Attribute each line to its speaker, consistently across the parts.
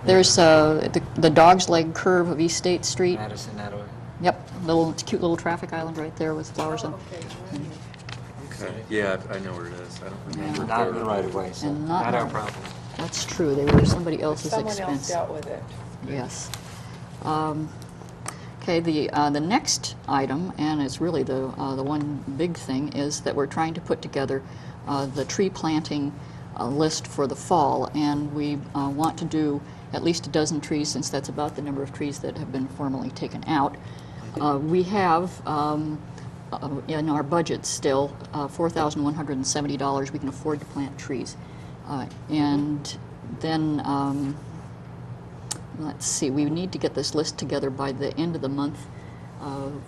Speaker 1: There's the Dog's Leg curve of East State Street.
Speaker 2: Madison, that way.
Speaker 1: Yep, cute little traffic island right there with flowers on.
Speaker 3: Okay. Yeah, I know where it is. I don't remember.
Speaker 2: Not in the right of way, so
Speaker 1: And
Speaker 2: not our problem.
Speaker 1: That's true. They were somebody else's
Speaker 4: Someone
Speaker 1: expense.
Speaker 4: else dealt with it.
Speaker 1: Yes. Okay. The next item, and it's really the one big thing, is that we're trying to put together the tree planting list for the fall, and we want to do at least a dozen trees, since that's about the number of trees that have been formally taken out. We have in our budget still $4,170 we can afford to plant trees. And then, let's see, we need to get this list together by the end of the month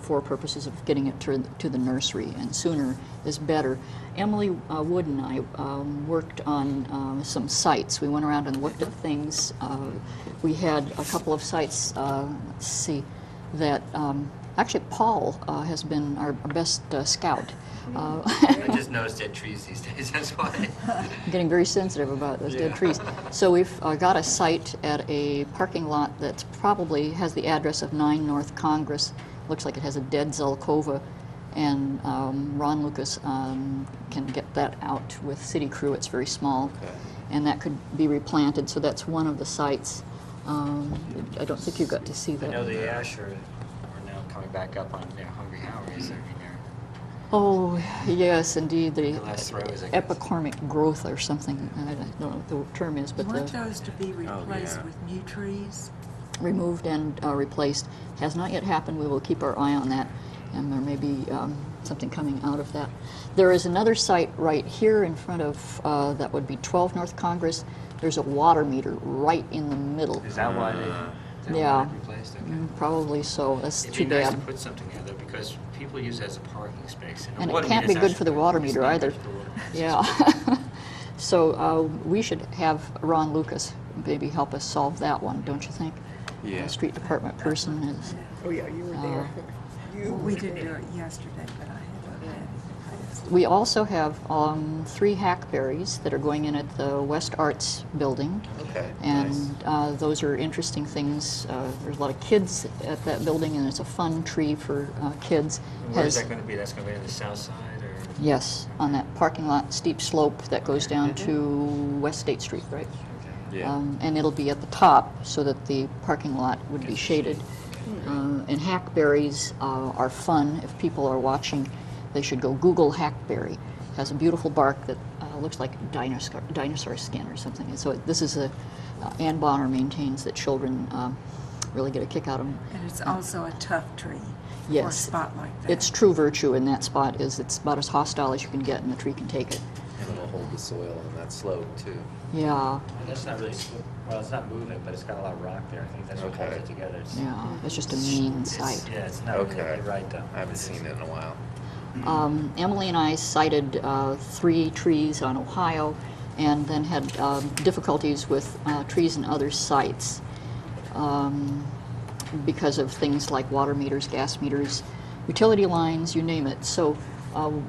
Speaker 1: for purposes of getting it to the nursery, and sooner is better. Emily Wood and I worked on some sites. We went around and looked at things. We had a couple of sites, let's see, that actually Paul has been our best scout.
Speaker 2: I just noticed dead trees these days, that's why.
Speaker 1: I'm getting very sensitive about those dead trees. So we've got a site at a parking lot that probably has the address of 9 North Congress. Looks like it has a dead Zelkova, and Ron Lucas can get that out with city crew. It's very small, and that could be replanted. So that's one of the sites. I don't think you got to see that.
Speaker 2: I know the ash are now coming back up on Hungry Howie's every year.
Speaker 1: Oh, yes, indeed. The
Speaker 2: last row is, I guess.
Speaker 1: epicormic growth or something. I don't know what the term is, but
Speaker 4: Weren't those to be replaced with new trees?
Speaker 1: removed and replaced. Has not yet happened. We will keep our eye on that, and there may be something coming out of that. There is another site right here in front of, that would be 12 North Congress. There's a water meter right in the middle.
Speaker 2: Is that why they replaced? Okay.
Speaker 1: Probably so. That's
Speaker 2: It'd
Speaker 1: too
Speaker 2: be nice
Speaker 1: bad.
Speaker 2: to put something in there because people use it as a parking space.
Speaker 1: And
Speaker 2: a
Speaker 1: it can't be good for the water meter either. Yeah. So we should have Ron Lucas maybe help us solve that one, don't you think?
Speaker 3: Yeah.
Speaker 1: The street department person is.
Speaker 4: Oh, yeah, you were there.
Speaker 5: Well, we did do it yesterday, but I haven't.
Speaker 1: We also have 3 hackberries that are going in at the West Arts building.
Speaker 3: Okay.
Speaker 1: And those are interesting things. There's a lot of kids at that building, and it's a fun tree for kids.
Speaker 2: Where is that going to be? That's going to be on the south side? Or?
Speaker 1: Yes, on that parking lot, steep slope that goes down to West State Street, right?
Speaker 3: Yeah.
Speaker 1: And it'll be at the top so that the parking lot would be shaded. And hackberries are fun. If people are watching, they should go Google hackberry. It has a beautiful bark that looks like dinosaur skin or something. And so this is Ann Bonner maintains that children really get a kick out of them.
Speaker 5: And it's also a tough tree for a
Speaker 1: Yes,
Speaker 5: spot like that.
Speaker 1: its true virtue in that spot is it's about as hostile as you can get, and the tree can take it.
Speaker 3: And it'll hold the soil on that slope too.
Speaker 1: Yeah,
Speaker 2: And that's not really, well, it's not moving, but it's got a lot of rock there. I think that's what holds it together. It's,
Speaker 1: yeah, it's just a mean sight.
Speaker 2: Yeah, it's not really right though.
Speaker 3: I haven't seen it in a while.
Speaker 1: Emily and I sighted 3 trees on Ohio, and then had difficulties with trees in other sites because of things like water meters, gas meters, utility lines, you name it. So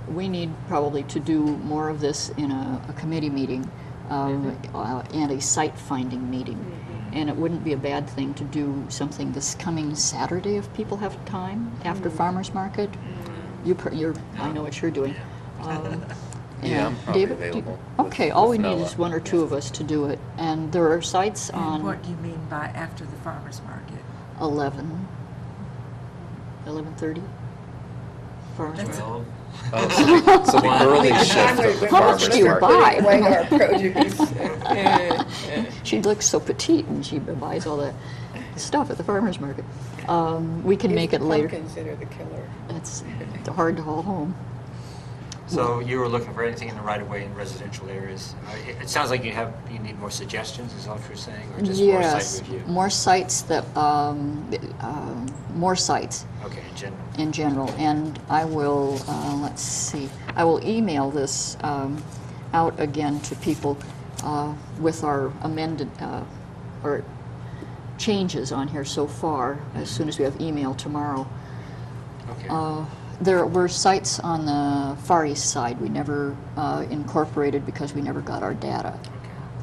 Speaker 1: we need probably to do more of this in a committee meeting and a site finding meeting. And it wouldn't be a bad thing to do something this coming Saturday if people have time after Farmers Market. I know what you're doing.
Speaker 3: Yeah, I'm probably
Speaker 1: David,
Speaker 3: available.
Speaker 1: Okay, all we need is 1 or 2 of us to do it. And there are sites
Speaker 5: And
Speaker 1: on
Speaker 5: what do you mean by after the farmer's market?
Speaker 1: 11:30. Farmers
Speaker 5: That's-
Speaker 1: Market.
Speaker 3: Oh, so the early shift of the
Speaker 1: How much
Speaker 3: farmer's
Speaker 1: do you
Speaker 3: market.
Speaker 1: buy?
Speaker 4: Away our produce.
Speaker 1: She looks so petite, and she buys all that stuff at the farmer's market. We can make it later.
Speaker 4: Pumpkins that are the killer.
Speaker 1: It's hard to haul home.
Speaker 2: So you were looking for anything in the right of way in residential areas. It sounds like you need more suggestions, is that what you're saying, or just more site review?
Speaker 1: More sites that more sites
Speaker 2: Okay, in general.
Speaker 1: in general. And I will let's see. I will email this out again to people with our amended or changes on here so far. As soon as we have email tomorrow.
Speaker 2: Okay.
Speaker 1: There were sites on the Far East side we never incorporated because we never got our data.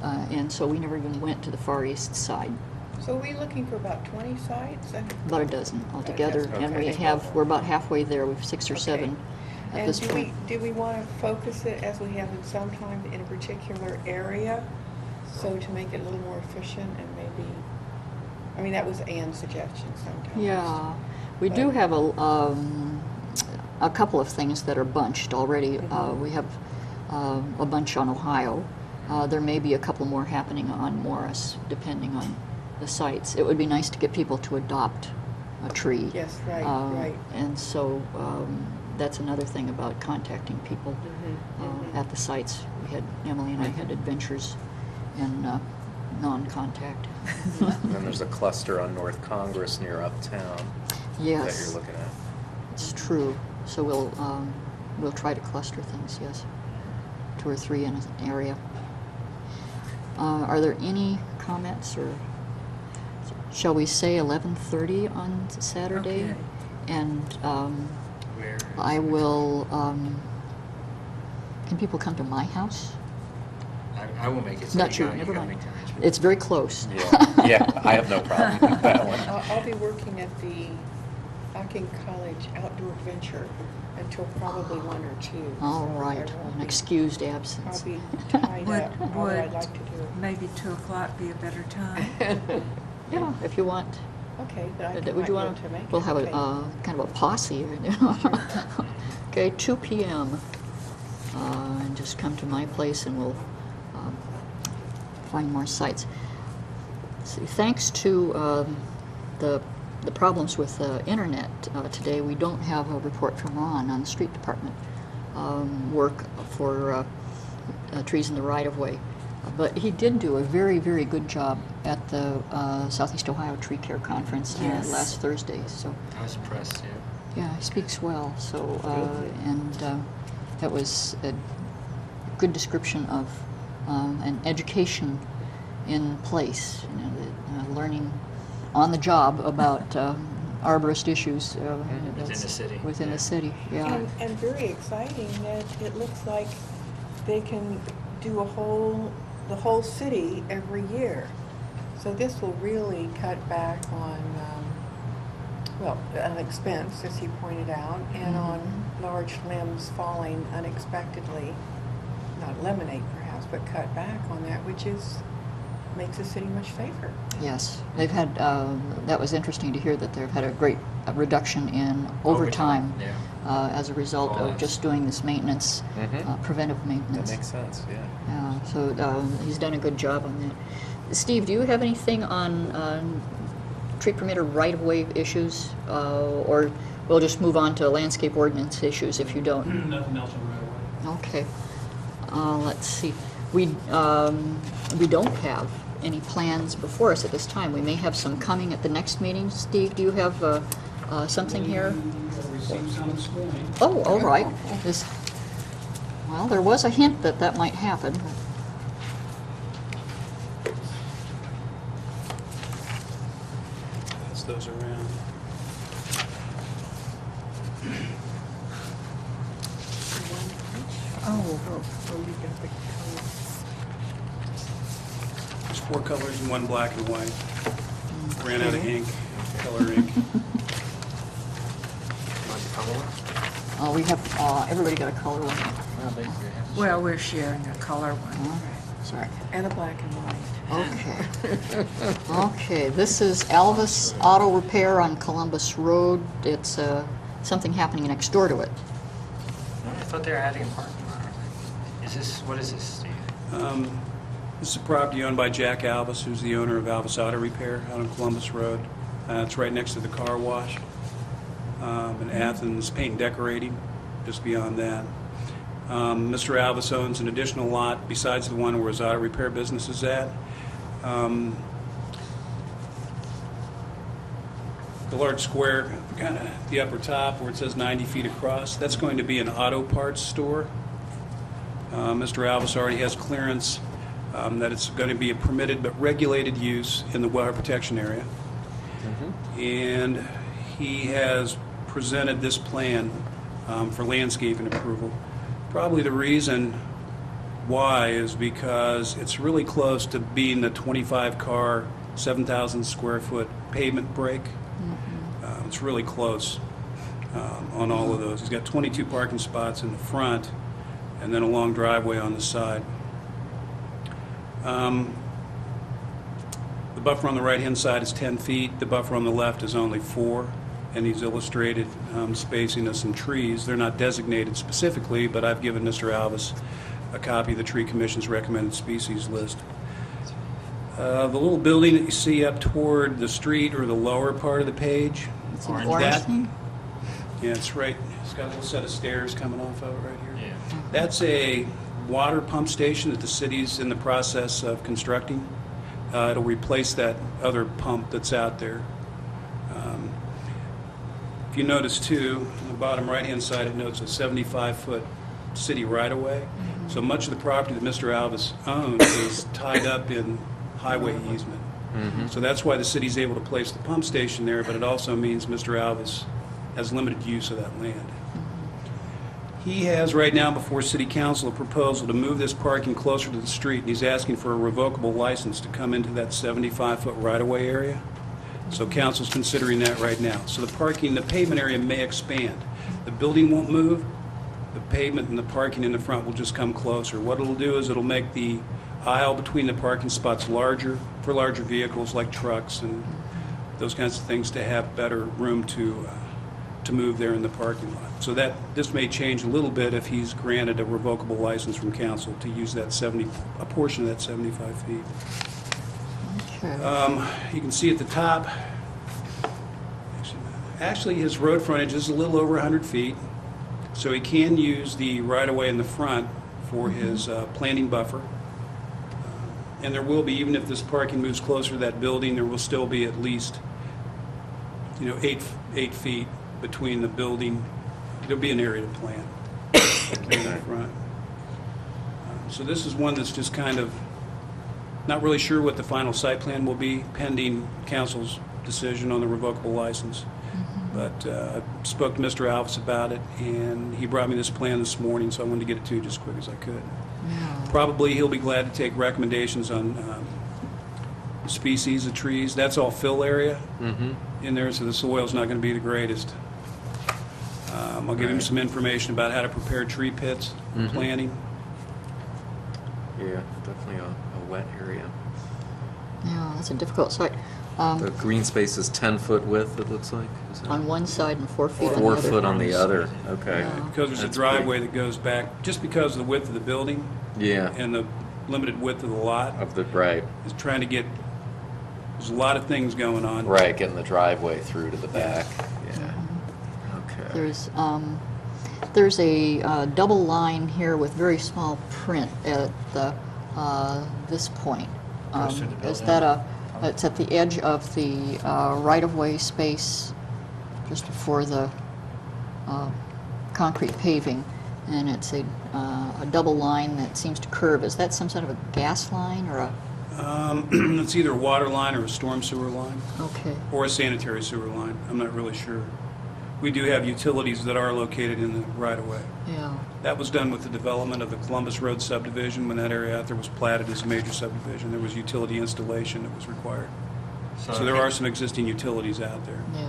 Speaker 1: And so we never even went to the Far East side.
Speaker 4: So are we looking for about 20 sites?
Speaker 1: About a dozen altogether,
Speaker 4: dozen,
Speaker 1: and
Speaker 4: okay.
Speaker 1: we're about halfway there. We've 6 or 7 at
Speaker 4: And
Speaker 1: this point.
Speaker 4: do we want to focus it, as we have in sometimes, in a particular area? So to make it a little more efficient and maybe, I mean, that was Ann's suggestion sometimes.
Speaker 1: Yeah, we do
Speaker 4: But-
Speaker 1: have a couple of things that are bunched already. We have a bunch on Ohio. There may be a couple more happening on Morris, depending on the sites. It would be nice to get people to adopt a tree.
Speaker 4: Yes, right, right.
Speaker 1: And so that's another thing about contacting people
Speaker 4: Mm-hmm.
Speaker 1: at the sites. Emily and I had adventures in non-contact.
Speaker 3: And then there's a cluster on North Congress near Uptown that
Speaker 1: Yes,
Speaker 3: you're looking at.
Speaker 1: it's true. So we'll try to cluster things, yes. 2 or 3 in an area. Are there any comments, or shall we say 11:30 on Saturday?
Speaker 5: Okay.
Speaker 1: And
Speaker 2: Where?
Speaker 1: I will, can people come to my house?
Speaker 2: I will make it. So
Speaker 1: Not
Speaker 2: you
Speaker 1: you,
Speaker 2: gotta
Speaker 1: never mind.
Speaker 2: make arrangements.
Speaker 1: It's very close.
Speaker 3: Yeah, I have no problem with that one.
Speaker 4: I'll be working at the Hocking College Outdoor Adventure until probably 1 or 2.
Speaker 1: All
Speaker 4: so
Speaker 1: right,
Speaker 4: I won't
Speaker 1: an
Speaker 4: be-
Speaker 1: excused
Speaker 4: I'll
Speaker 1: absence.
Speaker 4: be tied up, although I'd
Speaker 5: Would
Speaker 4: like to do
Speaker 5: maybe 2 o'clock be a better time?
Speaker 4: it.
Speaker 1: Yeah, if you want.
Speaker 4: Okay, then I
Speaker 1: Would
Speaker 4: might
Speaker 1: you
Speaker 4: be able
Speaker 1: want
Speaker 4: to make it.
Speaker 1: We'll have
Speaker 4: Okay.
Speaker 1: a kind of a posse. Okay, 2 p.m. And just come to my place, and we'll find more sites. See, thanks to the problems with the internet today, we don't have a report from Ron on the street department work for trees in the right-of-way. But he did do a very, very good job at the Southeast Ohio Tree Care Conference
Speaker 5: Yes.
Speaker 1: last Thursday. So,
Speaker 2: I was impressed, yeah.
Speaker 1: yeah, he speaks well. So, and that was a good description of an education in place, you know, learning on the job about arborist issues
Speaker 2: Within
Speaker 1: that's
Speaker 2: the city.
Speaker 1: Within the city, yeah.
Speaker 4: And very exciting that it looks like they can do the whole city every year. So this will really cut back on, well, an expense, as he pointed out, and on large limbs falling unexpectedly. Not eliminate perhaps, but cut back on that, which makes the city much safer.
Speaker 1: Yes, they've had, that was interesting to hear that they've had a great reduction in overtime
Speaker 2: Yeah.
Speaker 1: as a result of
Speaker 2: Call-outs.
Speaker 1: just doing this maintenance, preventive
Speaker 3: That
Speaker 1: maintenance.
Speaker 3: makes sense, yeah.
Speaker 1: Yeah, so he's done a good job on that. Steve, do you have anything on tree permitter right-of-way issues? Or we'll just move on to landscape ordinance issues if you don't?
Speaker 6: Nothing else on right away.
Speaker 1: Okay. Let's see. We don't have any plans before us at this time. We may have some coming at the next meeting. Steve, do you have something here?
Speaker 6: We received some this morning.
Speaker 1: Oh, all right. Well, there was a hint that that might happen.
Speaker 6: Pass those around.
Speaker 1: Oh,
Speaker 4: You got the color.
Speaker 6: There's 4 colors and 1 black and white. Ran out of ink, color ink.
Speaker 2: Want the color one?
Speaker 1: we have, everybody got a color one.
Speaker 5: Well, we're sharing a color one.
Speaker 1: Sorry.
Speaker 4: And a black and white.
Speaker 1: Okay. Okay, this is Alvis Auto Repair on Columbus Road. It's something happening next door to it.
Speaker 2: I thought they were adding a parking lot. What is this, Steve?
Speaker 6: This is a property owned by Jack Alvis, who's the owner of Alvis Auto Repair out on Columbus Road. It's right next to the car wash. In Athens, paint and decorating, just beyond that. Mr. Alvis owns an additional lot besides the one where his auto repair business is at. The large square, kind of the upper top where it says 90 feet across, that's going to be an auto parts store. Mr. Alvis already has clearance that it's going to be a permitted but regulated use in the wildfire protection area. And he has presented this plan for landscaping approval. Probably the reason why is because it's really close to being the 25-car 7,000 square foot pavement break. It's really close on all of those. He's got 22 parking spots in the front and then a long driveway on the side. The buffer on the right-hand side is 10 feet. The buffer on the left is only 4, and he's illustrated spacing of some trees. They're not designated specifically, but I've given Mr. Alvis a copy of the Tree Commission's recommended species list. The little building that you see up toward the street or the lower part of the page,
Speaker 1: It's an
Speaker 2: Orange.
Speaker 1: orange
Speaker 6: That-
Speaker 1: thing?
Speaker 6: yeah, it's right, it's got a little set of stairs coming off of it right here.
Speaker 2: Yeah.
Speaker 6: That's a water pump station that the city's in the process of constructing. It'll replace that other pump that's out there. If you notice too, on the bottom right-hand side, it notes a 75-foot city right-of-way. So much of the property that Mr. Alvis owns is tied up in highway easement. So that's why the city's able to place the pump station there, but it also means Mr. Alvis has limited use of that land. He has right now before City Council a proposal to move this parking closer to the street, and he's asking for a revocable license to come into that 75-foot right-of-way area. So Council's considering that right now. So the pavement area may expand. The building won't move, the pavement and the parking in the front will just come closer. What it'll do is it'll make the aisle between the parking spots larger for larger vehicles like trucks and those kinds of things to have better room to move there in the parking lot. So this may change a little bit if he's granted a revocable license from council to use a portion of that 75 feet.
Speaker 1: Okay.
Speaker 6: You can see at the top, actually his road frontage is a little over 100 feet, so he can use the right-of-way in the front for his planting buffer. And there will be, even if this parking moves closer to that building, there will still be at least, 8 feet between the building. There'll be an area to plant in the front. So this is one that's just kind of not really sure what the final site plan will be, pending council's decision on the revocable license. But I spoke to Mr. Alvis about it, and he brought me this plan this morning, so I wanted to get it to you just as quick as I could. Probably he'll be glad to take recommendations on species of trees. That's all fill area in there, so the soil's not going to be the greatest. I'll give him some information about how to prepare tree pits for planting.
Speaker 3: Yeah, definitely a wet area.
Speaker 1: Yeah, that's a difficult site.
Speaker 3: The green space is 10-foot width, it looks like. Is that-
Speaker 1: On one side and 4 feet on the
Speaker 3: 4
Speaker 1: other.
Speaker 3: foot on the other. Okay.
Speaker 1: Yeah.
Speaker 6: Because there's a
Speaker 3: That's
Speaker 6: driveway
Speaker 3: big.
Speaker 6: that goes back, just because of the width of the building
Speaker 3: Yeah.
Speaker 6: and the limited width of the lot,
Speaker 3: Of the right,
Speaker 6: is trying to get, there's a lot of things going on.
Speaker 3: right, getting the driveway through to the back. Yeah. Okay.
Speaker 1: There's a double line here with very small print at the this point.
Speaker 2: Goes through the
Speaker 1: Is
Speaker 2: building.
Speaker 1: that it's at the edge of the right-of-way space, just before the concrete paving, and it's a double line that seems to curve. Is that some sort of a gas line or a?
Speaker 6: It's either a water line or a storm sewer line,
Speaker 1: Okay.
Speaker 6: or a sanitary sewer line. I'm not really sure. We do have utilities that are located in the right-of-way.
Speaker 1: Yeah.
Speaker 6: That was done with the development of the Columbus Road subdivision. When that area out there was platted as a major subdivision, there was utility installation that was required. So there are some existing utilities out there.
Speaker 1: Yeah.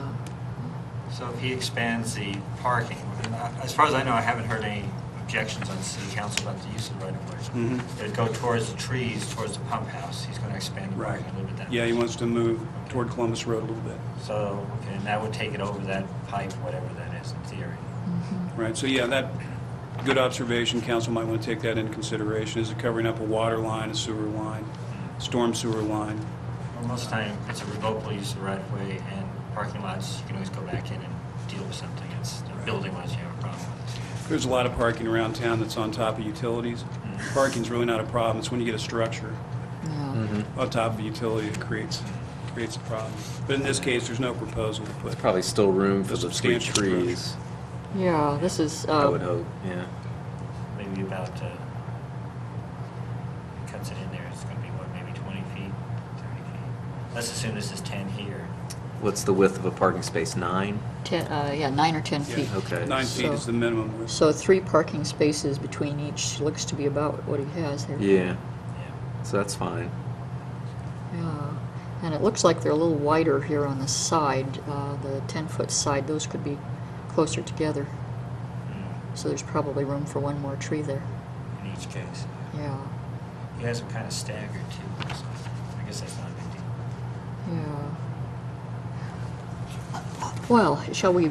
Speaker 2: So if he expands the parking, and as far as I know, I haven't heard any objections on city council about the use of the right-of-way. It'd go towards the trees, towards the pump house. He's going to expand the
Speaker 6: Right.
Speaker 2: parking a little bit that
Speaker 6: Yeah, he
Speaker 2: way.
Speaker 6: wants to move toward Columbus Road a little bit.
Speaker 2: So, okay, and that would take it over that pipe, whatever that is, in theory.
Speaker 6: Right, so yeah, that, good observation. Council might want to take that into consideration. Is it covering up a water line, a sewer line, storm sewer line?
Speaker 2: Well, most of the time, it's a revocable use of the right-of-way, and parking lots, you can always go back in and deal with something. It's the building lots you have a problem with.
Speaker 6: There's a lot of parking around town that's on top of utilities. Parking's really not a problem. It's when you get a structure
Speaker 1: Yeah.
Speaker 6: on top of a utility that creates a problem. But in this case, there's no proposal to put.
Speaker 3: Probably still room for the 3
Speaker 6: Substantial
Speaker 3: trees,
Speaker 1: Yeah. This is.
Speaker 3: I would hope, yeah.
Speaker 2: Maybe about, cuts it in there, it's going to be, what, maybe 20 feet, 30 feet? Let's assume this is 10 here.
Speaker 3: What's the width of a parking space, 9?
Speaker 1: 9 or 10
Speaker 6: Yeah.
Speaker 1: feet.
Speaker 3: Okay.
Speaker 6: 9 feet
Speaker 1: So-
Speaker 6: is the minimum width.
Speaker 1: So 3 parking spaces between each looks to be about what he has here.
Speaker 3: Yeah,
Speaker 2: Yeah.
Speaker 3: so that's fine.
Speaker 1: Yeah. And it looks like they're a little wider here on the side, the 10-foot side. Those could be closer together. So there's probably room for one more tree there.
Speaker 2: In each case.
Speaker 1: Yeah,
Speaker 2: He has them kind of staggered too, so I guess that's not a big deal.
Speaker 1: yeah. Well, shall we,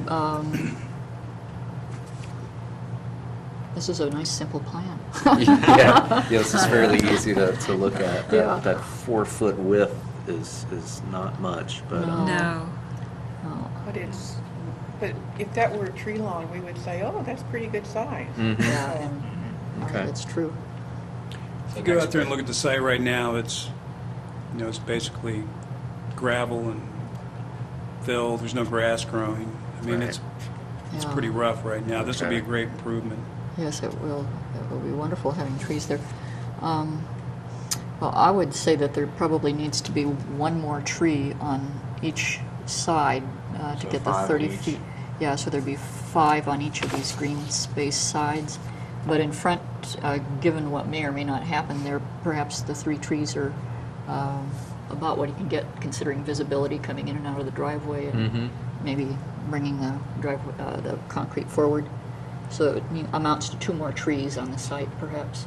Speaker 1: this is a nice, simple plan.
Speaker 3: Yeah, this is fairly easy to look at.
Speaker 1: Yeah.
Speaker 3: That 4-foot width is not much, but
Speaker 5: No.
Speaker 1: Oh,
Speaker 4: But if that were a tree lawn, we would say, oh, that's pretty good size.
Speaker 3: Mhm.
Speaker 1: Yeah, and
Speaker 3: Okay.
Speaker 1: that's true.
Speaker 6: If you go out there and look at the site right now, it's basically gravel and fill. There's no grass growing. I mean,
Speaker 3: Right.
Speaker 6: it's
Speaker 1: Yeah.
Speaker 6: pretty rough right now. This will be a
Speaker 3: Okay.
Speaker 6: great improvement.
Speaker 1: Yes, it will. It will be wonderful having trees there. Well, I would say that there probably needs to be one more tree on each side to
Speaker 2: So
Speaker 1: get the
Speaker 2: 5 on
Speaker 1: 30
Speaker 2: each?
Speaker 1: feet. Yeah, so there'd be 5 on each of these green space sides. But in front, given what may or may not happen there, perhaps the 3 trees are about what you can get considering visibility coming in and out of the driveway, and
Speaker 3: Mhm.
Speaker 1: maybe bringing the the concrete forward. So it amounts to 2 more trees on the site, perhaps.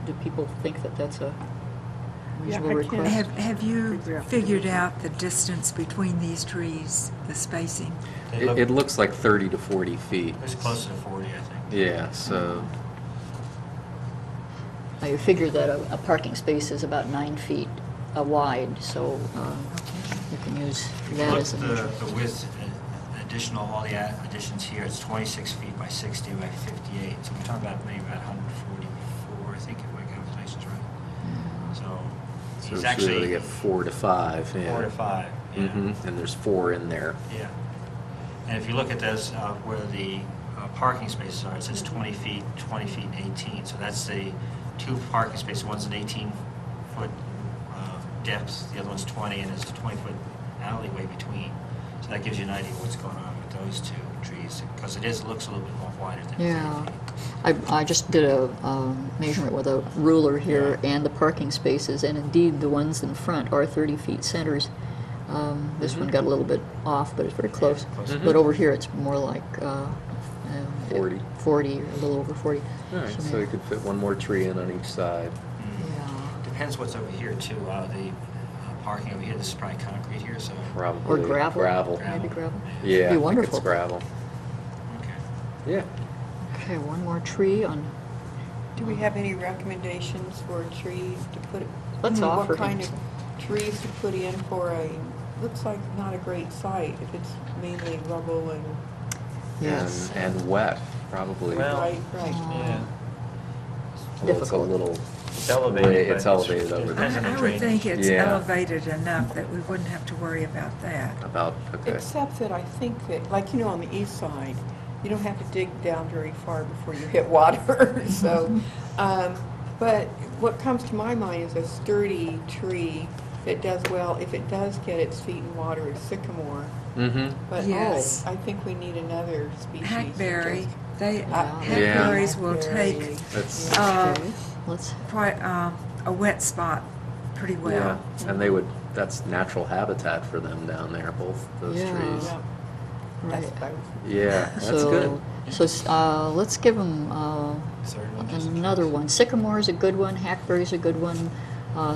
Speaker 1: Do people think that that's a reasonable
Speaker 4: I can't-
Speaker 1: request?
Speaker 5: Have you
Speaker 4: Figure out.
Speaker 5: figured out the distance between these trees, the spacing?
Speaker 2: They look-
Speaker 3: It looks like 30 to 40 feet.
Speaker 2: It's closer to 40, I think.
Speaker 3: Yeah, so
Speaker 1: Now, you figure that a parking space is about 9 feet wide, so you can use that
Speaker 2: Look,
Speaker 1: as a measure.
Speaker 2: the width, additional, all the additions here, it's 26 feet by 60 by 58. So we're talking about maybe about 144, I think, if my calculation's right. So
Speaker 3: so
Speaker 2: he's
Speaker 3: it's
Speaker 2: actually
Speaker 3: really at 4 to 5. Yeah.
Speaker 2: 4 to 5. Yeah.
Speaker 3: And there's 4 in there.
Speaker 2: Yeah. And if you look at this, where the parking spaces are, it says 20 feet, 20 feet, and 18. So that's the 2 parking spaces. One's an 18-foot depth, the other one's 20, and there's a 20-foot alleyway between. So that gives you an idea of what's going on with those 2 trees, because looks a little bit more wider than 30
Speaker 1: Yeah.
Speaker 2: feet.
Speaker 1: I just did a measurement with a ruler here and the parking spaces, and indeed the ones in front are 30 feet centers. This one got a little bit off, but it's very close.
Speaker 2: close.
Speaker 3: Mhm.
Speaker 1: But over here it's more like
Speaker 3: 40.
Speaker 1: 40 or a little over 40.
Speaker 3: All right, so
Speaker 1: maybe-
Speaker 3: you could fit one more tree in on each side.
Speaker 1: Yeah.
Speaker 2: Depends what's over here, too. The parking over here, this is probably concrete here, so.
Speaker 3: Probably
Speaker 1: Or gravel.
Speaker 3: Gravel.
Speaker 1: Maybe gravel.
Speaker 3: Yeah,
Speaker 1: Be
Speaker 3: I think
Speaker 1: wonderful.
Speaker 3: it's gravel.
Speaker 2: Okay.
Speaker 3: Yeah.
Speaker 1: Okay, one more tree on.
Speaker 4: Do we have any recommendations for trees to put?
Speaker 1: Let's offer
Speaker 4: What kind
Speaker 1: him.
Speaker 4: of trees to put in for looks like not a great site if it's mainly rubble and,
Speaker 1: Yes.
Speaker 3: And wet, probably.
Speaker 2: Well,
Speaker 4: right.
Speaker 2: Yeah.
Speaker 3: Well, it's a
Speaker 1: difficult.
Speaker 3: little.
Speaker 2: It's elevated.
Speaker 3: It's
Speaker 2: but
Speaker 3: elevated over there.
Speaker 2: depends on the
Speaker 5: I would
Speaker 2: drainage.
Speaker 5: think it's
Speaker 3: Yeah.
Speaker 5: elevated enough that we wouldn't have to worry about that.
Speaker 3: About, okay.
Speaker 4: Except that I think that, like, on the east side, you don't have to dig down very far before you hit water, so. But what comes to my mind is a sturdy tree that does well, if it does get its feet in water, is sycamore.
Speaker 3: Mm-hmm.
Speaker 4: But,
Speaker 5: Yes.
Speaker 4: I think we need another species.
Speaker 5: Hackberry,
Speaker 1: Yeah.
Speaker 5: hackberries will take
Speaker 3: That's,
Speaker 1: Okay, let's.
Speaker 5: quite a wet spot pretty
Speaker 3: yeah,
Speaker 5: well.
Speaker 3: and that's natural habitat for them down there, both those
Speaker 1: Yeah.
Speaker 3: trees.
Speaker 4: Yeah,
Speaker 1: Right.
Speaker 4: that's what I was.
Speaker 3: Yeah, that's
Speaker 1: So,
Speaker 3: good.
Speaker 1: So let's give them
Speaker 2: Third one, just-
Speaker 1: another one. Sycamore is a good one. Hackberry is a good one.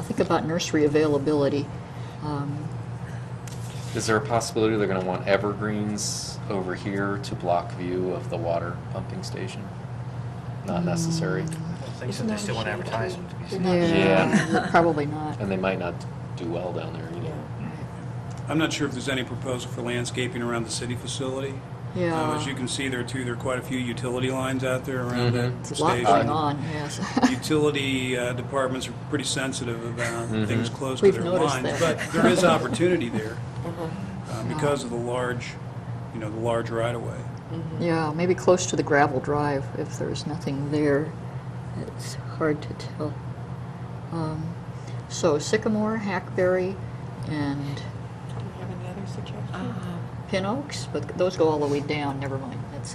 Speaker 1: Think about nursery availability.
Speaker 3: Is there a possibility they're going to want evergreens over here to block view of the water pumping station? Not necessary.
Speaker 2: I don't think so.
Speaker 4: Isn't
Speaker 2: They
Speaker 4: that
Speaker 2: still
Speaker 4: a
Speaker 2: want
Speaker 4: shade
Speaker 2: advertisement to be
Speaker 4: tree?
Speaker 2: seen.
Speaker 3: Yeah.
Speaker 1: Probably not.
Speaker 3: And they might not do well down there either.
Speaker 6: I'm not sure if there's any proposal for landscaping around the city facility.
Speaker 1: Yeah.
Speaker 6: As you can see, there are quite a few utility lines out there around that
Speaker 3: Mhm.
Speaker 1: There's a lot
Speaker 6: station.
Speaker 1: going on, yes.
Speaker 6: Utility departments are pretty sensitive about
Speaker 3: Mhm.
Speaker 6: things close
Speaker 1: We've
Speaker 6: to their
Speaker 1: noticed
Speaker 6: lines,
Speaker 1: that.
Speaker 6: but there is opportunity there
Speaker 1: Uh-huh.
Speaker 6: because of the large right-of-way.
Speaker 1: Yeah, maybe close to the gravel drive if there's nothing there. It's hard to tell. So sycamore, hackberry, and
Speaker 4: Do you have any other suggestions?
Speaker 1: pin oaks, but those go all the way down. Never mind. That's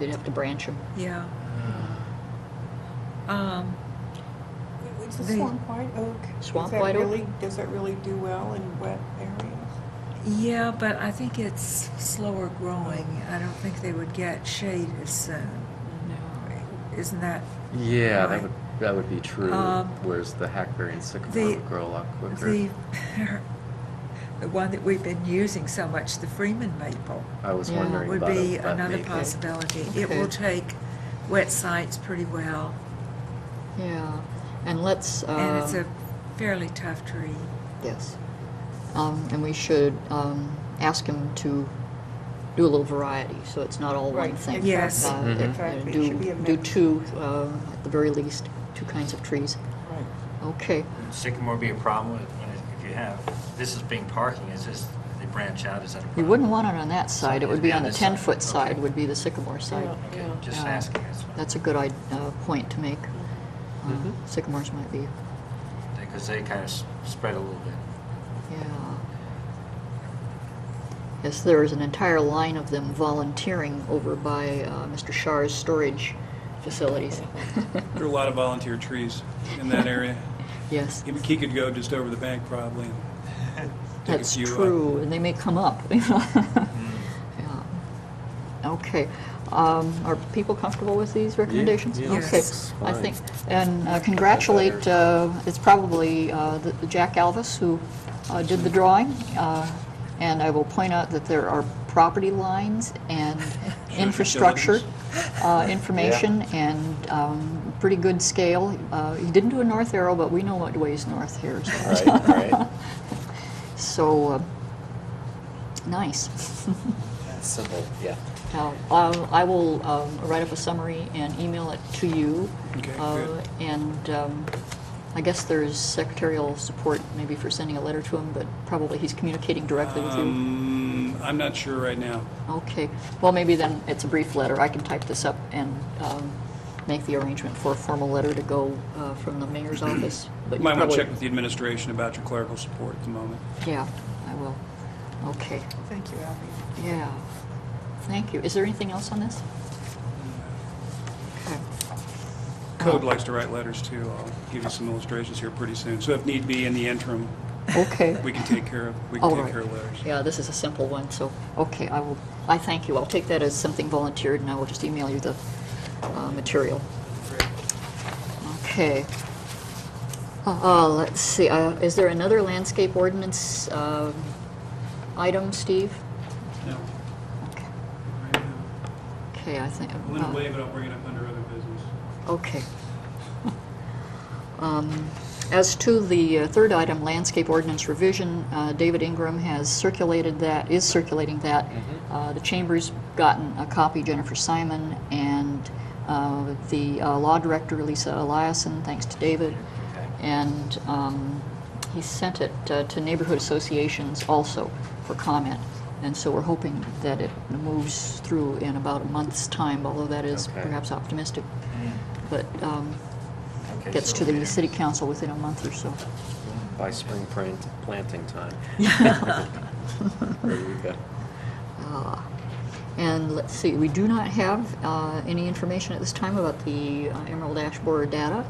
Speaker 1: you'd have to branch them.
Speaker 5: Yeah.
Speaker 4: What's the
Speaker 5: The-
Speaker 4: swamp white oak?
Speaker 1: Swamp
Speaker 4: Is that
Speaker 1: white oak?
Speaker 4: really, does that really do well in wet areas?
Speaker 5: Yeah, but I think it's slower growing. I don't think they would get shade as soon. Isn't that?
Speaker 3: Yeah,
Speaker 5: Right.
Speaker 3: that would be true,
Speaker 5: Um,
Speaker 3: whereas the hackberry and sycamore
Speaker 5: the-
Speaker 3: would grow a lot quicker.
Speaker 5: The one that we've been using so much, the Freeman maple,
Speaker 3: I was
Speaker 1: Yeah.
Speaker 3: wondering
Speaker 5: would
Speaker 3: about
Speaker 5: be
Speaker 3: that
Speaker 5: another
Speaker 3: maple.
Speaker 5: possibility. It
Speaker 1: Okay.
Speaker 5: will take wet sites pretty well,
Speaker 1: Yeah, and let's.
Speaker 5: and it's a fairly tough tree.
Speaker 1: Yes. And we should ask him to do a little variety, so it's not all one
Speaker 4: Right,
Speaker 1: thing.
Speaker 5: Yes.
Speaker 4: exactly,
Speaker 3: Mhm.
Speaker 4: exactly. It
Speaker 1: Do,
Speaker 4: should be a
Speaker 1: do
Speaker 4: mix.
Speaker 1: two, at the very least, two kinds of trees.
Speaker 4: Right.
Speaker 1: Okay.
Speaker 2: Would sycamore be a problem if you have, this is being parking, is this, they branch out, is that a problem?
Speaker 1: You wouldn't want it on that side, it would be on the
Speaker 2: this side,
Speaker 1: 10-foot side,
Speaker 2: okay.
Speaker 1: would be the sycamore side.
Speaker 4: Yeah,
Speaker 2: Okay,
Speaker 4: yeah.
Speaker 2: just
Speaker 1: Yeah.
Speaker 2: asking, that's fine.
Speaker 1: That's a good point to make.
Speaker 3: Mhm.
Speaker 1: Sycamores might be,
Speaker 2: Because they kind of spread a little bit.
Speaker 1: yeah. Yes, there is an entire line of them volunteering over by Mr. Shar's storage facilities.
Speaker 6: There are a lot of volunteer trees in that area.
Speaker 1: Yes,
Speaker 6: He could go just over the bank probably and take a
Speaker 1: that's
Speaker 6: few.
Speaker 1: true, and they may come up. Yeah. Okay. Are people comfortable with these recommendations?
Speaker 3: yeah,
Speaker 1: Okay.
Speaker 5: Yes.
Speaker 1: I
Speaker 3: fine.
Speaker 1: think, and congratulate, it's probably the Jack Alvis who did the drawing. And I will point out that there are property lines and infrastructure information and pretty good scale. He didn't do a north arrow, but we know what ways north here. So,
Speaker 3: Right.
Speaker 1: so nice.
Speaker 3: Simple, yeah.
Speaker 1: Now, I will write up a summary and email it to you.
Speaker 6: Okay, good.
Speaker 1: And I guess there's secretarial support maybe for sending a letter to him, but probably he's communicating directly with you.
Speaker 6: I'm not sure right now.
Speaker 1: Okay. Well, maybe then it's a brief letter. I can type this up and make the arrangement for a formal letter to go from the mayor's office. But
Speaker 6: You might want
Speaker 1: probably-
Speaker 6: to check with the administration about your clerical support at the moment.
Speaker 1: Yeah, I will. Okay.
Speaker 4: Thank you, Abby.
Speaker 1: Yeah. Thank you. Is there anything else on this? Okay.
Speaker 6: Code likes to write letters too. I'll give you some illustrations here pretty soon. So if need be, in the interim,
Speaker 1: Okay.
Speaker 6: we can take care of
Speaker 1: All right.
Speaker 6: letters.
Speaker 1: Yeah, this is a simple one, so, okay, I thank you. I'll take that as something volunteered, and I will just email you the material. Okay. Let's see, is there another landscape ordinance item, Steve?
Speaker 6: No.
Speaker 1: Okay.
Speaker 6: Right now.
Speaker 1: Okay, I think.
Speaker 6: I'm going to waive it. I'll bring it up under other business.
Speaker 1: Okay. As to the third item, landscape ordinance revision, David Ingram is circulating that. The Chamber's gotten a copy, Jennifer Simon, and the law director, Lisa Eliason, thanks to David.
Speaker 2: Okay.
Speaker 1: And he sent it to neighborhood associations also for comment. And so we're hoping that it moves through in about a month's time, although that is
Speaker 3: Okay.
Speaker 1: perhaps optimistic. But
Speaker 2: Okay,
Speaker 1: gets
Speaker 2: so
Speaker 1: to the
Speaker 2: we-
Speaker 1: city council within a month or so.
Speaker 3: By spring planting time. There you go.
Speaker 1: And let's see, we do not have any information at this time about the Emerald Ash Borer data.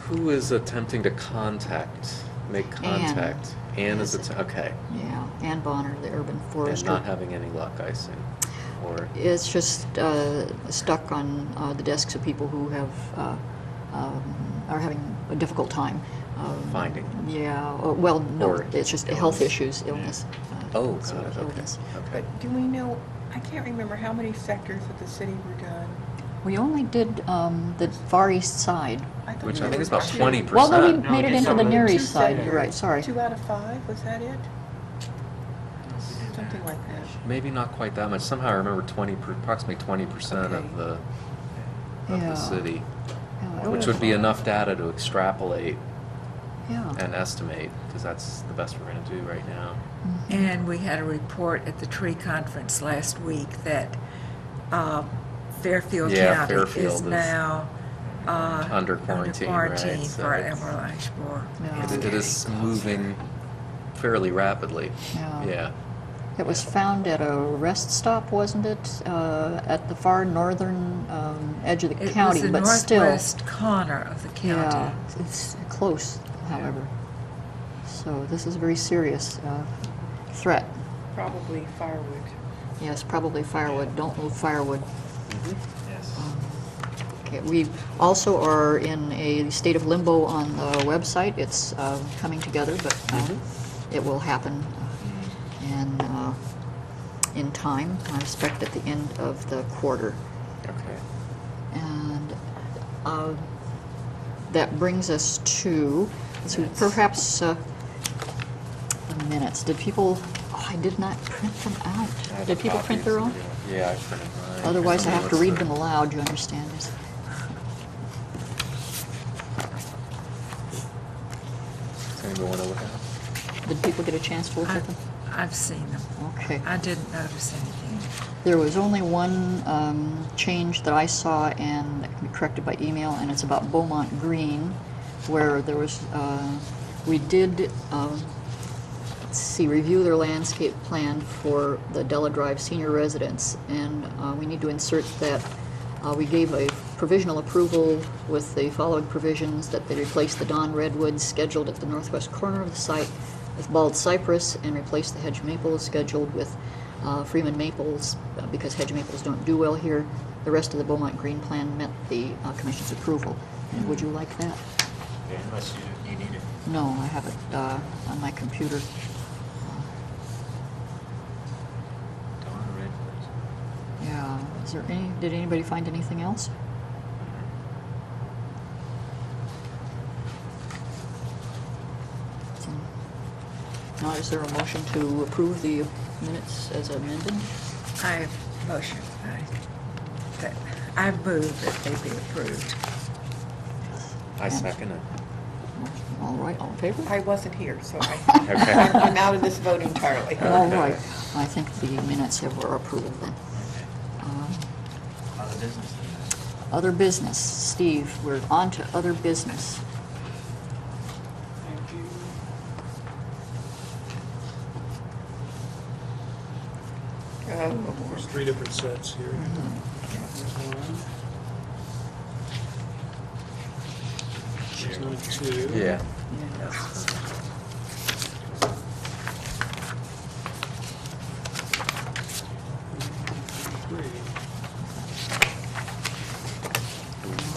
Speaker 3: Who is attempting to make contact? Anne is,
Speaker 1: Yes.
Speaker 3: okay.
Speaker 1: Yeah, Ann Bonner, the urban
Speaker 3: And
Speaker 1: forester.
Speaker 3: not having any luck, I see. Or,
Speaker 1: It's just stuck on the desks of people who have are having a difficult time
Speaker 3: Finding.
Speaker 1: Yeah. Well, no,
Speaker 3: Or
Speaker 1: it's just
Speaker 3: illness.
Speaker 1: health issues, illness.
Speaker 3: oh,
Speaker 1: sort
Speaker 3: got
Speaker 1: of
Speaker 3: it, okay.
Speaker 1: illness.
Speaker 3: Okay.
Speaker 4: But do we know, I can't remember how many sectors of the city were done.
Speaker 1: We only did the far east side.
Speaker 4: Thought
Speaker 3: Which
Speaker 4: there
Speaker 3: I think
Speaker 4: were
Speaker 3: is about
Speaker 4: two.
Speaker 3: 20%.
Speaker 1: Well, no, we
Speaker 2: No,
Speaker 1: made it
Speaker 2: it's
Speaker 1: into the
Speaker 2: some
Speaker 1: near
Speaker 2: of the
Speaker 1: east side. You're
Speaker 4: sectors.
Speaker 1: right. Sorry.
Speaker 4: 2 out of 5, was that it? Something like that.
Speaker 3: Maybe not quite that much. Somehow I remember approximately 20%
Speaker 4: Okay.
Speaker 3: of the
Speaker 1: Yeah.
Speaker 3: city,
Speaker 1: Yeah,
Speaker 3: which would be enough data to extrapolate
Speaker 1: Yeah.
Speaker 3: and estimate, because that's the best we're going to do right now.
Speaker 5: And we had a report at the tree conference last week that Fairfield
Speaker 3: Yeah,
Speaker 5: County
Speaker 3: Fairfield
Speaker 5: is
Speaker 3: is
Speaker 5: now
Speaker 3: under quarantine, right? So
Speaker 5: for
Speaker 3: it's-
Speaker 5: emerald ash borer.
Speaker 1: Yeah.
Speaker 3: It is moving fairly rapidly.
Speaker 1: Yeah.
Speaker 3: Yeah.
Speaker 1: It was found at a rest stop, wasn't it? At the far northern edge of the county,
Speaker 5: It
Speaker 1: but
Speaker 5: was the
Speaker 1: still.
Speaker 5: northwest corner of the county.
Speaker 1: Yeah, it's close, however. So this is a very serious threat.
Speaker 4: Probably firewood.
Speaker 1: Yes, probably firewood. Don't move firewood.
Speaker 2: Yes.
Speaker 1: Okay, we also are in a state of limbo on the website. It's coming together, but it will happen and in time. I expect at the end of the quarter.
Speaker 3: Okay.
Speaker 1: And that brings us to, so perhaps the minutes. Did people, I did not print them out.
Speaker 3: I have
Speaker 1: Did people print their own?
Speaker 3: copies. Yeah, I printed mine.
Speaker 1: Otherwise, I have to read them
Speaker 3: Let's
Speaker 1: aloud, you understand?
Speaker 3: Does anybody want to look at them?
Speaker 1: Did people get a chance to look at them?
Speaker 5: I've seen them.
Speaker 1: Okay.
Speaker 5: I didn't notice anything.
Speaker 1: There was only one change that I saw, and that can be corrected by email, and it's about Beaumont Green, where there was, we did, let's see, review their landscape plan for the Della Drive senior residence, and we need to insert that we gave a provisional approval with the following provisions: that they replace the Dawn redwoods scheduled at the northwest corner of the site with bald cypress, and replace the hedge maples scheduled with Freeman maples, because hedge maples don't do well here. The rest of the Beaumont Green plan met the Commission's approval. And would you like that?
Speaker 2: Okay, unless you need it.
Speaker 1: No, I have it on my computer.
Speaker 2: Dawn redwoods.
Speaker 1: Yeah, is there any, did anybody find anything else? Now, is there a motion to approve the minutes as amended?
Speaker 5: I motion, I move that they be approved.
Speaker 3: I second it.
Speaker 1: All right, all in favor?
Speaker 4: I wasn't here, so
Speaker 3: Okay.
Speaker 4: I'm out of this vote entirely.
Speaker 1: All
Speaker 3: Okay.
Speaker 1: right, I think the minutes were approved then.
Speaker 2: Other business.
Speaker 1: Other business, Steve, we're on to other business.
Speaker 6: Thank you. There's 3 different sets here. There's one, 2.
Speaker 3: Yeah.
Speaker 6: Three.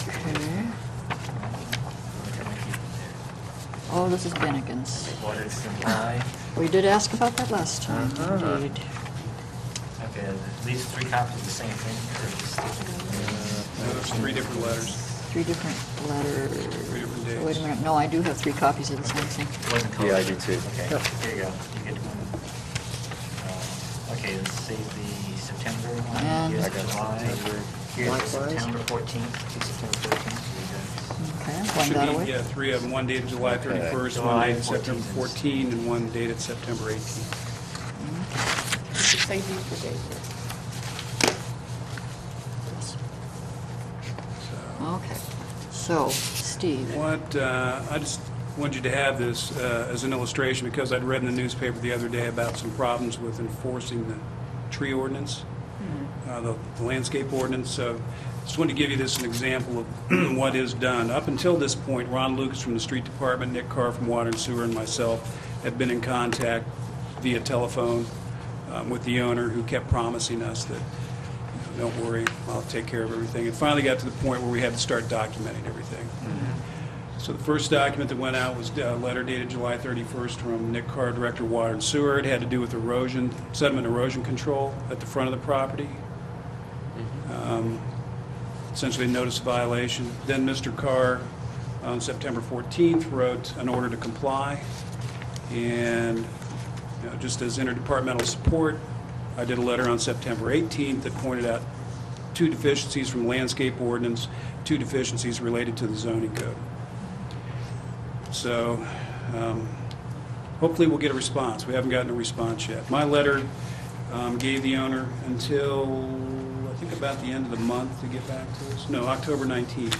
Speaker 1: Okay. Oh, this is Bennigan's.
Speaker 2: Ordered supply.
Speaker 1: We did ask about that last time,
Speaker 3: Uh-huh.
Speaker 1: indeed.
Speaker 2: Okay, at least 3 copies of the same thing. Or just
Speaker 6: No, there's 3 different letters.
Speaker 1: 3 different letters.
Speaker 6: 3 different
Speaker 1: Oh, wait
Speaker 6: dates.
Speaker 1: a minute, no, I do have 3 copies of the same thing.
Speaker 2: It wasn't colored.
Speaker 3: Yeah, I do too.
Speaker 2: Okay,
Speaker 1: Yep.
Speaker 2: here you go. You get one. Okay, let's see the September one.
Speaker 1: And-
Speaker 2: Here's
Speaker 3: I got
Speaker 2: July.
Speaker 3: September.
Speaker 2: Here's the
Speaker 1: Likewise.
Speaker 2: September 14th. September 14th.
Speaker 1: Okay,
Speaker 6: Should
Speaker 1: find that
Speaker 6: be,
Speaker 1: away.
Speaker 6: yeah, 3 of them, one dated July
Speaker 3: Okay.
Speaker 6: 31st,
Speaker 2: July
Speaker 6: one dated September
Speaker 2: 14th.
Speaker 6: 14, and one dated September 18.
Speaker 4: You should save these for David.
Speaker 1: Okay, so, Steve.
Speaker 6: What, I just wanted you to have this as an illustration, because I'd read in the newspaper the other day about some problems with enforcing the tree ordinance, the landscape ordinance. So just wanted to give you this an example of what is done. Up until this point, Ron Lucas from the Street Department, Nick Carr from Water and Sewer, and myself have been in contact via telephone with the owner, who kept promising us that, don't worry, I'll take care of everything. It finally got to the point where we had to start documenting everything. So the first document that went out was a letter dated July 31st from Nick Carr, Director of Water and Sewer. It had to do with erosion, sediment erosion control at the front of the property. Essentially, notice of violation. Then Mr. Carr, on September 14th, wrote an order to comply. And just as interdepartmental support, I did a letter on September 18th that pointed out 2 deficiencies from landscape ordinance, 2 deficiencies related to the zoning code. So hopefully we'll get a response. We haven't gotten a response yet. My letter gave the owner until, I think, about the end of the month to get back to us. No, October 19th.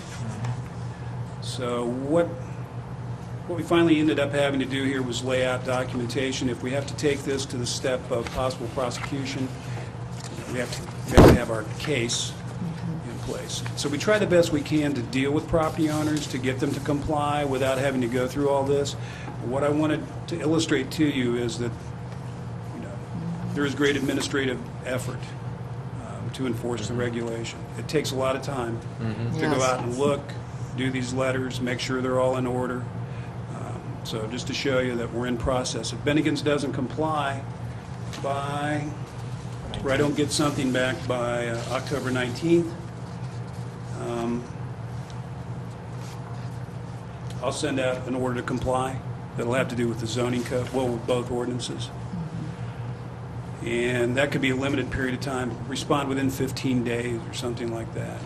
Speaker 6: So what What we finally ended up having to do here was lay out documentation. If we have to take this to the step of possible prosecution, we have to have our case in place. So we try the best we can to deal with property owners, to get them to comply without having to go through all this. What I wanted to illustrate to you is that there is great administrative effort to enforce the regulation. It takes a lot of time to go
Speaker 1: Yes.
Speaker 6: out and look, do these letters, make sure they're all in order. So just to show you that we're in process. If Bennigan's doesn't comply by, or I don't get something back by October 19th, I'll send out an order to comply that'll have to do with the zoning code, well, with both ordinances. And that could be a limited period of time, respond within 15 days or something like that.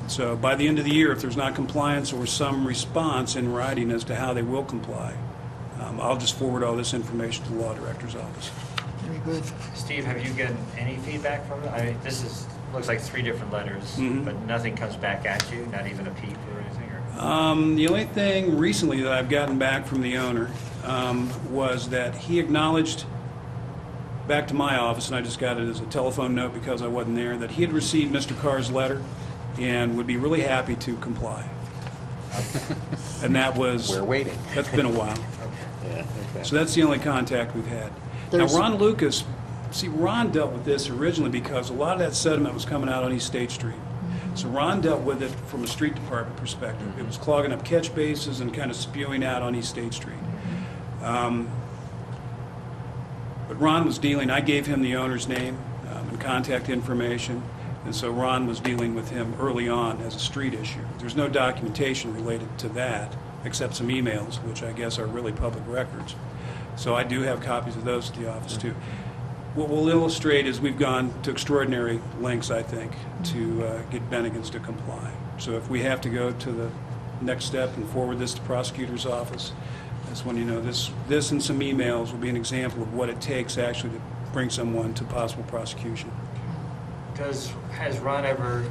Speaker 6: So by the end of the year, if there's not compliance or some response in writing as to how they will comply, I'll just forward all this information to the law director's office.
Speaker 1: Very good.
Speaker 2: Steve, have you gotten any feedback from them? I mean, looks like 3 different letters, but nothing comes back at you, not even a peep or anything? Or?
Speaker 6: The only thing recently that I've gotten back from the owner was that he acknowledged back to my office, and I just got it as a telephone note because I wasn't there, that he had received Mr. Carr's letter and would be really happy to comply. And that was...
Speaker 3: We're waiting.
Speaker 6: That's been a while.
Speaker 3: Yeah, okay.
Speaker 6: So that's the only contact we've had.
Speaker 1: There's-
Speaker 6: Now, Ron Lucas, see, Ron dealt with this originally because a lot of that sediment was coming out on East State Street. So Ron dealt with it from a street department perspective. It was clogging up catch bases and kind of spewing out on East State Street. But Ron was dealing, I gave him the owner's name and contact information, and so Ron was dealing with him early on as a street issue. There's no documentation related to that, except some emails, which I guess are really public records. So I do have copies of those at the office, too. What we'll illustrate is we've gone to extraordinary lengths, I think, to get Bennigan's to comply. So if we have to go to the next step and forward this to prosecutor's office, that's when, this and some emails will be an example of what it takes actually to bring someone to possible prosecution.
Speaker 2: Has Ron ever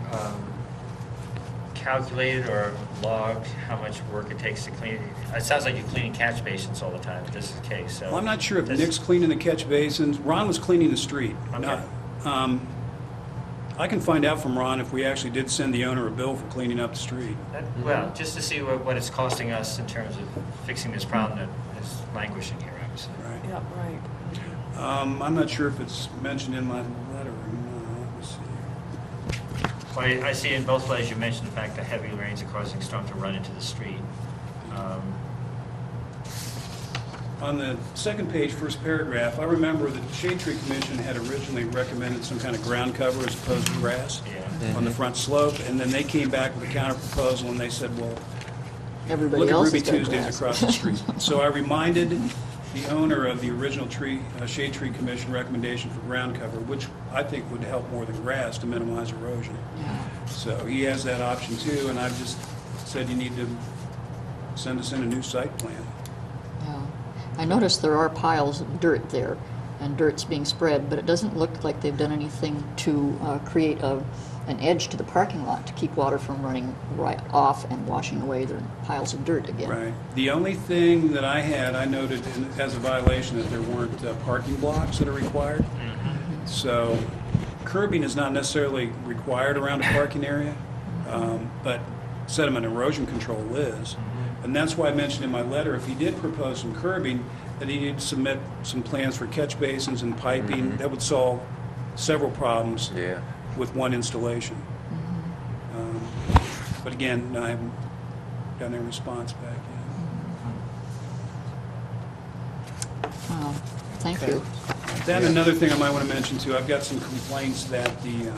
Speaker 2: calculated or logged how much work it takes to clean? It sounds like you're cleaning catch basins all the time, if this is the case. So
Speaker 6: Well, I'm not sure if
Speaker 2: this-
Speaker 6: Nick's cleaning the catch basins. Ron was cleaning the street.
Speaker 2: Okay.
Speaker 6: I can find out from Ron if we actually did send the owner a bill for cleaning up the street.
Speaker 2: Well, just to see what it's costing us in terms of fixing this problem that is languishing here, obviously.
Speaker 6: Right.
Speaker 4: Yep, right.
Speaker 6: I'm not sure if it's mentioned in my letter or not. Let me see.
Speaker 2: Well, I see in both letters you mentioned the fact that heavy rains are causing storm to run into the street.
Speaker 6: On the second page, first paragraph, I remember that the Shade Tree Commission had originally recommended some kind of ground cover as opposed to grass
Speaker 2: Yeah.
Speaker 6: on the front slope, and then they came back with a counter proposal and they said, well,
Speaker 1: Everybody
Speaker 6: look at
Speaker 1: else
Speaker 6: Ruby
Speaker 1: has got
Speaker 6: Tuesdays
Speaker 1: grass.
Speaker 6: across the street. So I reminded the owner of the original Shade Tree Commission recommendation for ground cover, which I think would help more than grass to minimize erosion.
Speaker 1: Yeah.
Speaker 6: So he has that option too, and I've just said you need to send us in a new site plan.
Speaker 1: Yeah. I noticed there are piles of dirt there, and dirt's being spread, but it doesn't look like they've done anything to create an edge to the parking lot to keep water from running right off and washing away the piles of dirt again.
Speaker 6: Right. The only thing that I noted as a violation that there weren't parking blocks that are required. So curbing is not necessarily required around a parking area, but sediment erosion control is. And that's why I mentioned in my letter, if he did propose some curbing, that he needed to submit some plans for catch basins and piping. That would solve several problems
Speaker 3: Yeah.
Speaker 6: with one installation. But again, I haven't gotten a response back yet.
Speaker 1: Thank you.
Speaker 6: Then another thing I might want to mention too, I've got some complaints that the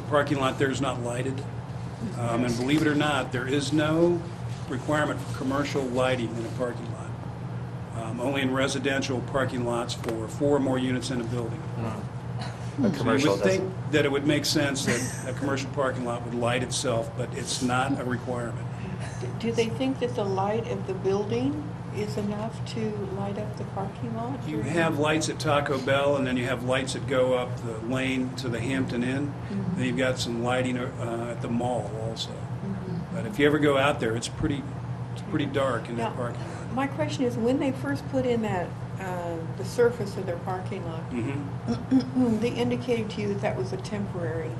Speaker 6: parking lot there is not lighted. And believe it or not, there is no requirement for commercial lighting in a parking lot. Only in residential parking lots for 4 or more units in a building.
Speaker 3: A
Speaker 6: So
Speaker 3: commercial
Speaker 6: you would think
Speaker 3: doesn't.
Speaker 6: that it would make sense that a commercial parking lot would light itself, but it's not a requirement.
Speaker 4: Do they think that the light of the building is enough to light up the parking lot?
Speaker 6: You have lights at Taco Bell, and then you have lights that go up the lane to the Hampton Inn. Then you've got some lighting at the mall also. But if you ever go out there, it's pretty pretty dark in that
Speaker 4: Now,
Speaker 6: parking lot.
Speaker 4: my question is, when they first put in that, the surface of their parking lot, they indicated to you that that was a temporary,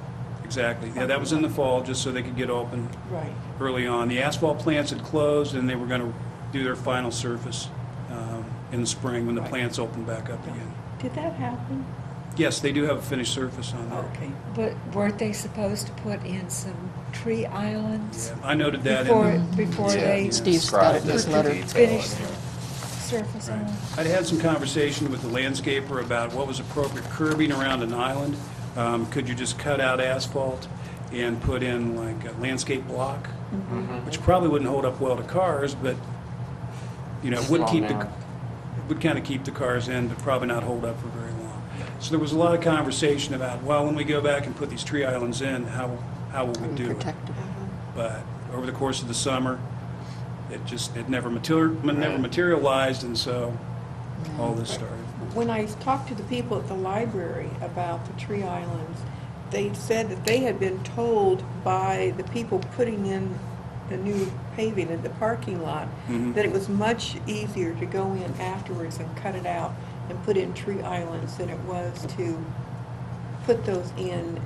Speaker 6: Exactly. Yeah, that was in the fall, just so they could get open
Speaker 4: right?
Speaker 6: early on. The asphalt plants had closed, and they were going to do their final surface in the spring when the
Speaker 4: Right.
Speaker 6: plants opened back up again.
Speaker 4: Did that happen?
Speaker 6: Yes, they do have a finished surface on there.
Speaker 4: Okay.
Speaker 5: But weren't they supposed to put in some tree islands
Speaker 6: Yeah, I noted that
Speaker 5: before,
Speaker 6: in the...
Speaker 5: before
Speaker 3: Yeah.
Speaker 5: they
Speaker 1: Steve's got it in his
Speaker 3: Described
Speaker 1: letter.
Speaker 3: in detail
Speaker 5: finished
Speaker 3: in
Speaker 5: the
Speaker 3: here.
Speaker 5: surface on
Speaker 6: Right.
Speaker 5: it?
Speaker 6: I'd had some conversation with the landscaper about what was appropriate curbing around an island. Could you just cut out asphalt and put in like a landscape block, which probably wouldn't hold up well to cars, but, you know, it would keep the, it would kind of keep the cars in, but probably not hold up for very long. So there was a lot of conversation about, well, when we go back and put these tree islands in, how will we do it?
Speaker 1: Protected.
Speaker 6: But over the course of the summer, it never materialized, and so all this started.
Speaker 4: When I talked to the people at the library about the tree islands, they said that they had been told by the people putting in the new paving in the parking lot that it was much easier to go in afterwards and cut it out and put in tree islands than it was to put those in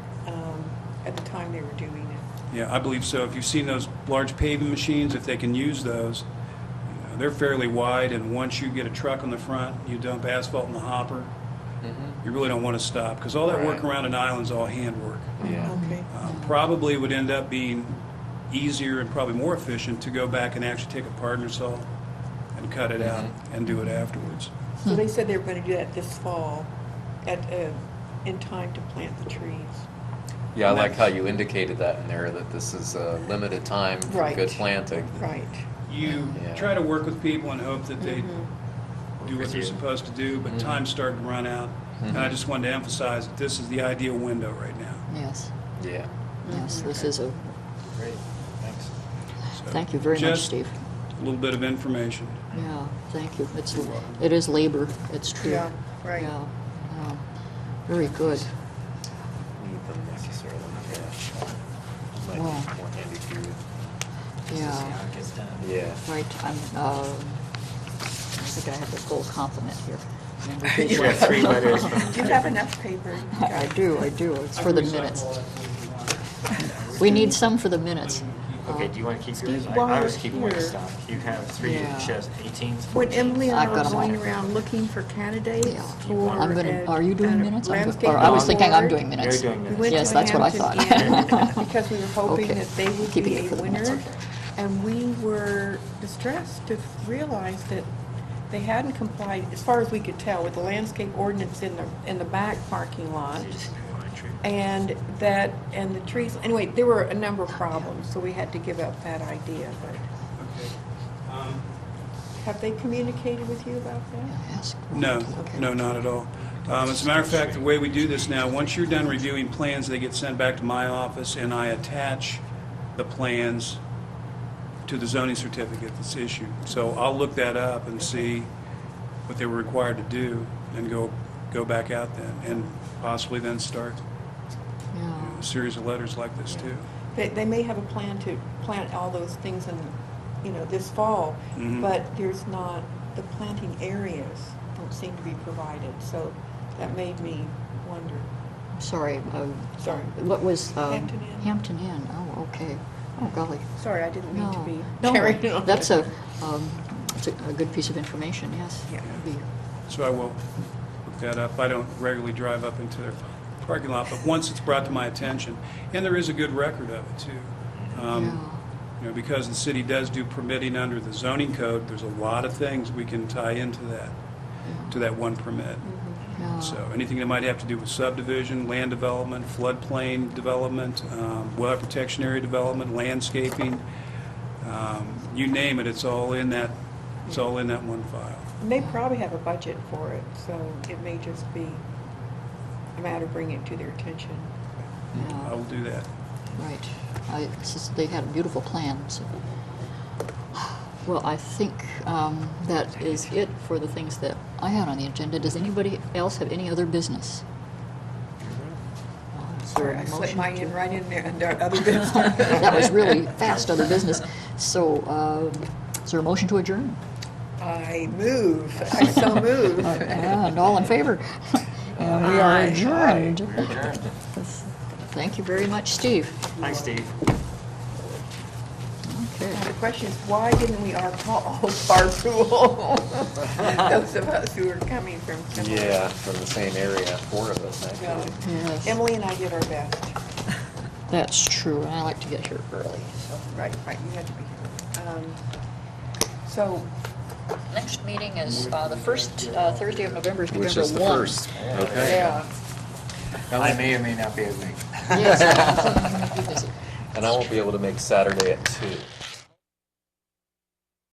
Speaker 4: at the time they were doing it.
Speaker 6: Yeah, I believe so. If you've seen those large paving machines, if they can use those, you know, they're fairly wide, and once you get a truck on the front, you dump asphalt in the hopper, you really don't want to stop, because all that work
Speaker 3: Right.
Speaker 6: around an island's all handwork.
Speaker 3: Yeah.
Speaker 4: Okay.
Speaker 6: Probably would end up being easier and probably more efficient to go back and actually take a partner saw and cut it out and do it afterwards.
Speaker 4: So they said they were going to do that this fall in time to plant the trees.
Speaker 3: Yeah, I like how you indicated that in there, that this is a limited time for
Speaker 4: Right.
Speaker 3: good planting.
Speaker 4: Right.
Speaker 6: You
Speaker 3: Yeah.
Speaker 6: try to work with people and hope that they do what
Speaker 2: With
Speaker 6: they're
Speaker 2: you.
Speaker 6: supposed to do, but time started to run out. And I just wanted to emphasize that this is the ideal window right now.
Speaker 1: Yes,
Speaker 3: Yeah.
Speaker 1: yes, this is a,
Speaker 2: Great, thanks.
Speaker 6: So
Speaker 1: thank you very much,
Speaker 6: just
Speaker 1: Steve.
Speaker 6: a little bit of information.
Speaker 1: Yeah, thank you. It is labor, it's true.
Speaker 4: Yeah, right.
Speaker 1: Yeah, yeah. Very good.
Speaker 3: Need them necessarily, yeah. Might be
Speaker 1: Wow.
Speaker 3: more handy for you.
Speaker 1: Yeah,
Speaker 2: it gets done.
Speaker 3: Yeah.
Speaker 1: right, I think I have the full complement here.
Speaker 2: You got 3 letters from...
Speaker 4: Do you have enough paper?
Speaker 1: I do, it's for the minutes. We need some for the minutes.
Speaker 2: Okay, do you want to keep yours?
Speaker 4: Steve, while
Speaker 2: I was
Speaker 4: you're
Speaker 2: keeping my
Speaker 4: here-
Speaker 2: stuff. You have 3,
Speaker 1: Yeah.
Speaker 2: she has 18,
Speaker 4: When
Speaker 2: 14.
Speaker 4: Emily and
Speaker 1: I've
Speaker 4: I
Speaker 1: got
Speaker 4: were
Speaker 1: 'em all.
Speaker 4: going around looking for candidates
Speaker 1: Yeah.
Speaker 4: for
Speaker 1: I'm gonna, are you doing minutes?
Speaker 4: landscape
Speaker 1: Or I was thinking I'm
Speaker 4: board,
Speaker 1: doing minutes.
Speaker 2: You're doing
Speaker 4: we
Speaker 2: minutes.
Speaker 4: went
Speaker 1: Yes,
Speaker 4: to
Speaker 1: that's what I
Speaker 4: Hampton
Speaker 1: thought.
Speaker 4: Inn because we were hoping
Speaker 1: Okay.
Speaker 4: that they would
Speaker 1: Keeping
Speaker 4: be
Speaker 1: it
Speaker 4: a
Speaker 1: for the minutes,
Speaker 4: winner.
Speaker 1: okay.
Speaker 4: And we were distressed to realize that they hadn't complied, as far as we could tell, with the landscape ordinance in the back parking lot. And the trees, anyway, there were a number of problems, so we had to give up that idea, but
Speaker 6: Okay.
Speaker 4: have they communicated with you about that?
Speaker 1: Ask.
Speaker 6: No,
Speaker 1: Okay.
Speaker 6: no, not at all. As a matter of fact, the way we do this now, once you're done reviewing plans, they get sent back to my office, and I attach the plans to the zoning certificate that's issued. So I'll look that up and see what they were required to do, and go back out then, and possibly then start
Speaker 1: Yeah.
Speaker 6: a series of letters like this too.
Speaker 4: They may have a plan to plant all those things this fall,
Speaker 6: Mhm.
Speaker 4: but there's not, the planting areas don't seem to be provided, so that made me wonder.
Speaker 1: Sorry.
Speaker 4: Sorry.
Speaker 1: What was?
Speaker 4: Hampton Inn.
Speaker 1: Hampton Inn, oh, okay. Oh, golly.
Speaker 4: Sorry, I didn't mean to be
Speaker 1: No,
Speaker 4: carrying on.
Speaker 1: that's a good piece of information, yes.
Speaker 4: Yeah.
Speaker 1: It'd be-
Speaker 6: So I will look that up. I don't regularly drive up into their parking lot, but once it's brought to my attention, and there is a good record of it too.
Speaker 1: Yeah.
Speaker 6: Because the city does do permitting under the zoning code, there's a lot of things we can tie into that one permit.
Speaker 1: Yeah.
Speaker 6: So anything that might have to do with subdivision, land development, floodplain development, weather protection area development, landscaping, you name it, it's all in that one file.
Speaker 4: And they probably have a budget for it, so it may just be a matter of bringing it to their attention.
Speaker 1: Yeah.
Speaker 6: I will do that.
Speaker 1: Right. They had a beautiful plan, so. Well, I think that is it for the things that I had on the agenda. Does anybody else have any other business? Is there
Speaker 4: Sorry,
Speaker 1: a
Speaker 4: I slipped
Speaker 1: motion
Speaker 4: mine
Speaker 1: to-
Speaker 4: in right in there under other business.
Speaker 1: That was really fast, other business. So, Is there a motion to adjourn?
Speaker 4: I so move.
Speaker 1: And all in favor? And we are
Speaker 5: Aye.
Speaker 1: adjourned.
Speaker 2: We're adjourned.
Speaker 1: Thank you very much, Steve.
Speaker 2: Thanks, Steve.
Speaker 1: Okay.
Speaker 4: The question is, why didn't we all carpool? Those of us who are coming from similar.
Speaker 3: Yeah, from the same area, 4 of us
Speaker 4: So,
Speaker 3: actually.
Speaker 1: Yes,
Speaker 4: Emily and I did our best.
Speaker 1: that's true. I like to get here early.
Speaker 4: Right, you had to be here. So,
Speaker 1: Next meeting is the first Thursday of November is
Speaker 3: Which
Speaker 1: November
Speaker 3: is the
Speaker 1: 1.
Speaker 3: first. Okay.
Speaker 4: yeah,
Speaker 7: I may or may not be able to make it.
Speaker 1: Yes, I'm busy.
Speaker 3: And I won't be able to make Saturday at 2.